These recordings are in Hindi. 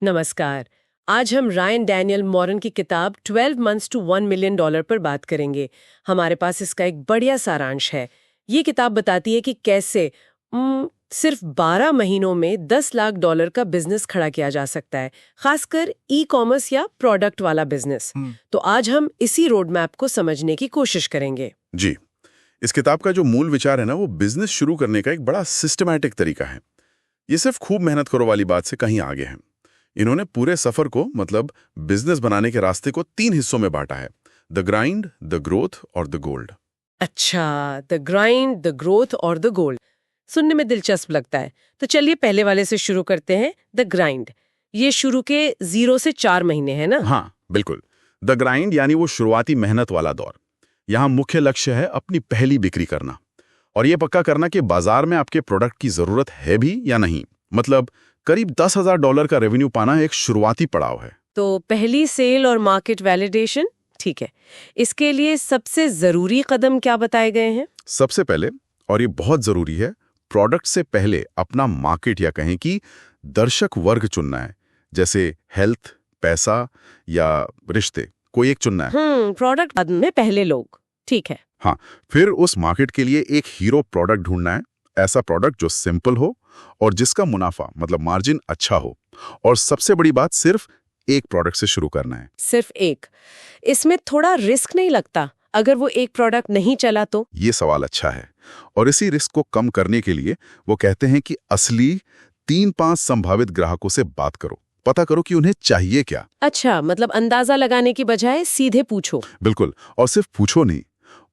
नमस्कार। आज हम रायन डैनियल मॉरन की किताब 12 मंथ्स टू $1 मिलियन पर बात करेंगे। हमारे पास इसका एक बढ़िया सारांश है। ये किताब बताती है कि कैसे सिर्फ 12 महीनों में $10 लाख का बिजनेस खड़ा किया जा सकता है, खासकर ई कॉमर्स या प्रोडक्ट वाला बिजनेस। तो आज हम इसी रोड मैप को समझने की कोशिश करेंगे। जी, इस किताब का जो मूल विचार है ना, वो बिजनेस शुरू करने का एक बड़ा सिस्टमैटिक तरीका है। ये सिर्फ खूब मेहनत करो वाली बात से कहीं आगे है। इन्होंने पूरे सफर को, मतलब बिजनेस बनाने के रास्ते को 3 हिस्सों में बांटा है: द ग्राइंड, द ग्रोथ और द गोल्ड। अच्छा, द ग्राइंड, द ग्रोथ और द गोल्ड। सुनने में दिलचस्प लगता है। तो चलिए पहले वाले से शुरू करते हैं, द ग्राइंड। ये शुरू के 0 से 4 महीने है ना? हाँ, बिल्कुल। द ग्राइंड यानी वो शुरुआती मेहनत वाला दौर। यहाँ मुख्य लक्ष्य है अपनी पहली बिक्री करना, और ये पक्का करना कि बाजार में आपके प्रोडक्ट की जरूरत है भी या नहीं। मतलब करीब $10,000 का रेवेन्यू पाना एक शुरुआती पड़ाव है। तो पहली सेल और मार्केट वैलिडेशन, ठीक है। इसके लिए सबसे जरूरी कदम क्या बताए गए हैं? सबसे पहले, और ये बहुत जरूरी है, प्रोडक्ट से पहले अपना मार्केट या कहें कि दर्शक वर्ग चुनना है। जैसे हेल्थ, पैसा या रिश्ते, कोई एक चुनना है। प्रोडक्ट बाद में पहले लोग, ठीक है। हाँ, फिर उस मार्केट के लिए एक हीरो प्रोडक्ट ढूंढना है। ऐसा प्रोडक्ट जो सिंपल हो और जिसका मुनाफा, मतलब मार्जिन अच्छा हो। और सबसे बड़ी बात, सिर्फ एक प्रोडक्ट से शुरू करना है। सिर्फ एक? इसमें थोड़ा रिस्क नहीं लगता अगर वो एक प्रोडक्ट नहीं चला तो? ये सवाल अच्छा है, और इसी रिस्क को कम करने के लिए वो कहते हैं कि असली 3-5 संभावित ग्राहकों से बात करो, पता करो कि उन्हें चाहिए क्या। अच्छा, मतलब अंदाजा लगाने की बजाय सीधे पूछो। बिल्कुल, और सिर्फ पूछो नहीं,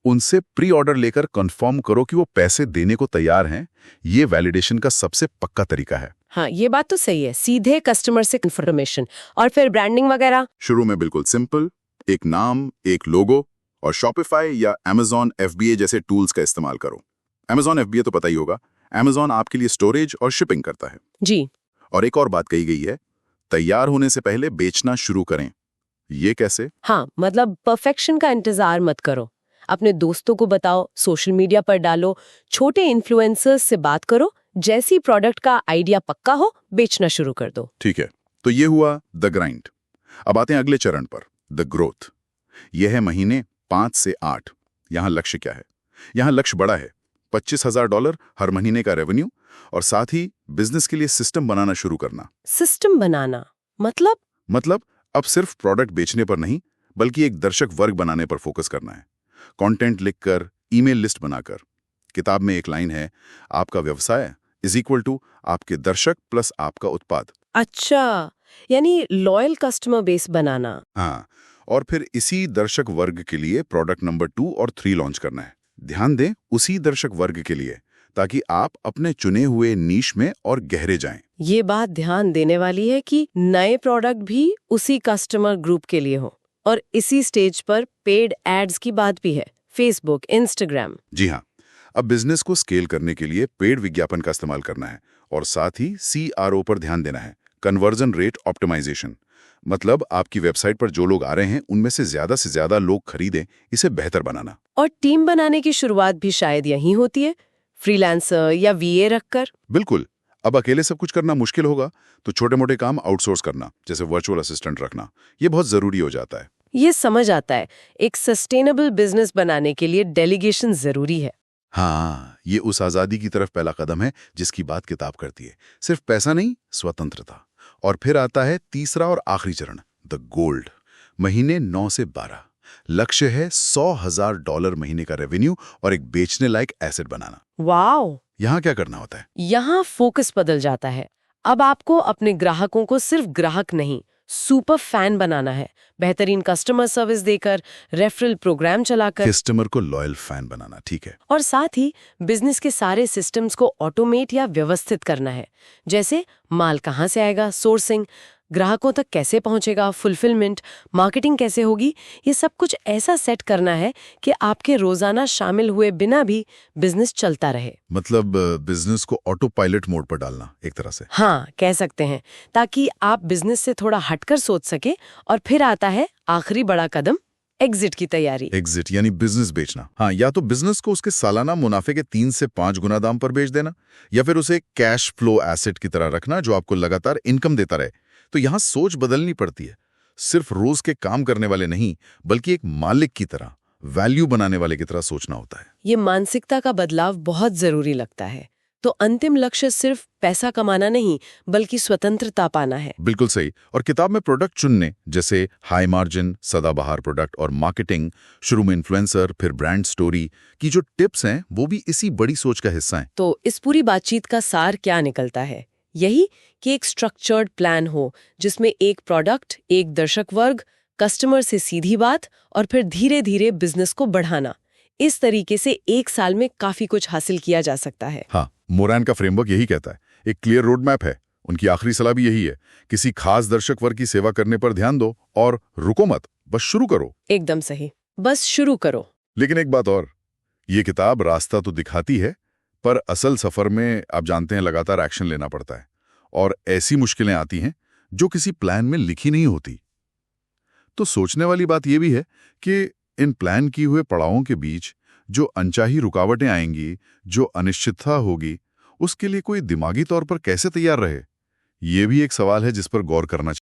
उनसे प्री ऑर्डर लेकर कंफर्म करो कि वो पैसे देने को तैयार हैं। ये वैलिडेशन का सबसे पक्का तरीका है। हाँ, ये बात तो सही है, सीधे कस्टमर से इन्फॉर्मेशन। और फिर ब्रांडिंग वगैरह? शुरू में बिल्कुल सिंपल, एक नाम, एक लोगो, और शॉपिफाई या Amazon FBA जैसे टूल्स का इस्तेमाल करो। Amazon FBA तो पता ही होगा, Amazon आपके लिए स्टोरेज और शिपिंग करता है। जी। और एक और बात कही गई है, तैयार होने से पहले बेचना शुरू करें। ये कैसे? हाँ, मतलब परफेक्शन का इंतजार मत करो। अपने दोस्तों को बताओ, सोशल मीडिया पर डालो, छोटे इन्फ्लुएंसर्स से बात करो। जैसी प्रोडक्ट का आइडिया पक्का हो, बेचना शुरू कर दो। ठीक है, तो ये हुआ द ग्राइंड। अब आते हैं अगले चरण पर, द ग्रोथ। यह है महीने 5 से 8। यहाँ लक्ष्य क्या है? यहाँ लक्ष्य बड़ा है, $25,000 हर महीने का रेवेन्यू, और साथ ही बिजनेस के लिए सिस्टम बनाना शुरू करना। सिस्टम बनाना मतलब? अब सिर्फ प्रोडक्ट बेचने पर नहीं, बल्कि एक दर्शक वर्ग बनाने पर फोकस करना है। कंटेंट लिखकर, ईमेल लिस्ट बनाकर। किताब में एक लाइन है, आपका व्यवसाय इज इक्वल टू आपके दर्शक प्लस आपका उत्पाद। अच्छा, यानी लॉयल कस्टमर बेस बनाना। हाँ, और फिर इसी दर्शक वर्ग के लिए प्रोडक्ट नंबर 2 और 3 लॉन्च करना है। ध्यान दें, उसी दर्शक वर्ग के लिए, ताकि आप अपने चुने हुए नीश में और गहरे जाएं। ये बात ध्यान देने वाली है कि नए प्रोडक्ट भी उसी कस्टमर ग्रुप के लिए हो। और इसी स्टेज पर पेड एड्स की बात भी है, फेसबुक, इंस्टाग्राम। जी हाँ, अब बिजनेस को स्केल करने के लिए पेड विज्ञापन का इस्तेमाल करना है, और साथ ही CRO पर ध्यान देना है, कन्वर्जन रेट ऑप्टिमाइजेशन। मतलब आपकी वेबसाइट पर जो लोग आ रहे हैं, उनमें से ज्यादा लोग खरीदें, इसे बेहतर बनाना। और टीम बनाने की शुरुआत भी शायद यहीं होती है, फ्रीलांसर या VA रखकर। बिल्कुल। अब अकेले सब कुछ करना मुश्किल होगा, तो छोटे मोटे काम आउटसोर्स करना, जैसे वर्चुअल असिस्टेंट रखना, ये बहुत जरूरी हो जाता है। ये समझ आता है, एक सस्टेनेबल बिजनेस बनाने के लिए डेलीगेशन जरूरी है। हाँ, ये उस आजादी की तरफ पहला कदम है जिसकी बात किताब करती है। सिर्फ पैसा नहीं, स्वतंत्रता। और फिर आता है तीसरा और आखिरी चरण, द गोल्ड। महीने 9 से 12। लक्ष्य है $100,000 महीने का रेवेन्यू और एक बेचने लायक एसेट बनाना। वाओ! यहाँ क्या करना होता है? यहाँ फोकस बदल जाता है। अब आपको अपने ग्राहकों को सिर्फ ग्राहक नहीं, सुपर फैन बनाना है। बेहतरीन कस्टमर सर्विस देकर, रेफरल प्रोग्राम चलाकर। कस्टमर को लॉयल फैन बनाना, ठीक है। और साथ ही बिजनेस के सारे सिस्टम्स को ऑटोमेट या व्यवस्थित करना है। जैसे माल कहाँ से आएगा, सोर्सिंग, ग्राहकों तक कैसे पहुंचेगा, फुलफिलमेंट, मार्केटिंग कैसे होगी। ये सब कुछ ऐसा सेट करना है कि आपके रोजाना शामिल हुए बिना भी बिजनेस चलता रहे। मतलब बिजनेस को ऑटो पायलट मोड पर डालना, एक तरह से। हाँ, कह सकते हैं, ताकि आप बिजनेस से थोड़ा हटकर सोच सके। और फिर आता है आखिरी बड़ा कदम, एग्जिट की तैयारी। एग्जिट यानी बिजनेस बेचना। हाँ, या तो बिजनेस को उसके सालाना मुनाफे के 3 से 5 गुना दाम पर बेच देना, या फिर उसे कैश फ्लो एसेट की तरह रखना जो आपको लगातार इनकम देता रहे। तो यहाँ सोच बदलनी पड़ती है। सिर्फ रोज के काम करने वाले नहीं, बल्कि एक मालिक की तरह, वैल्यू बनाने वाले की तरह सोचना होता है। ये मानसिकता का बदलाव बहुत जरूरी लगता है। तो अंतिम लक्ष्य सिर्फ पैसा कमाना नहीं, बल्कि स्वतंत्रता पाना है। बिल्कुल सही। और किताब में प्रोडक्ट चुनने, जैसे हाई मार्जिन, सदाबहार प्रोडक्ट और मार्केटिंग, शुरू में इन्फ्लुएंसर, फिर ब्रांड स्टोरी की जो टिप्स हैं, वो भी इसी बड़ी सोच का हिस्सा हैं। तो इस पूरी बातचीत का सार क्या निकलता है? यही कि एक स्ट्रक्चर्ड प्लान हो, जिसमें एक प्रोडक्ट, एक दर्शक वर्ग, कस्टमर से सीधी बात और फिर धीरे धीरे बिजनेस को बढ़ाना। इस तरीके से एक साल में काफी कुछ हासिल किया जा सकता है। हाँ, मोरैन का फ्रेमवर्क यही कहता है। एक क्लियर रोड मैप है। उनकी आखिरी सलाह भी यही है, किसी खास दर्शक वर्ग की सेवा करने पर ध्यान दो और रुको मत, बस शुरू करो। एकदम सही, बस शुरू करो। लेकिन एक बात और, ये किताब रास्ता तो दिखाती है, पर असल सफर में आप जानते हैं लगातार एक्शन लेना पड़ता है और ऐसी मुश्किलें आती हैं जो किसी प्लान में लिखी नहीं होती। तो सोचने वाली बात यह भी है कि इन प्लान किए हुए पड़ावों के बीच जो अनचाही रुकावटें आएंगी, जो अनिश्चितता होगी, उसके लिए कोई दिमागी तौर पर कैसे तैयार रहे, ये भी एक सवाल है जिस पर गौर करना चाहिए।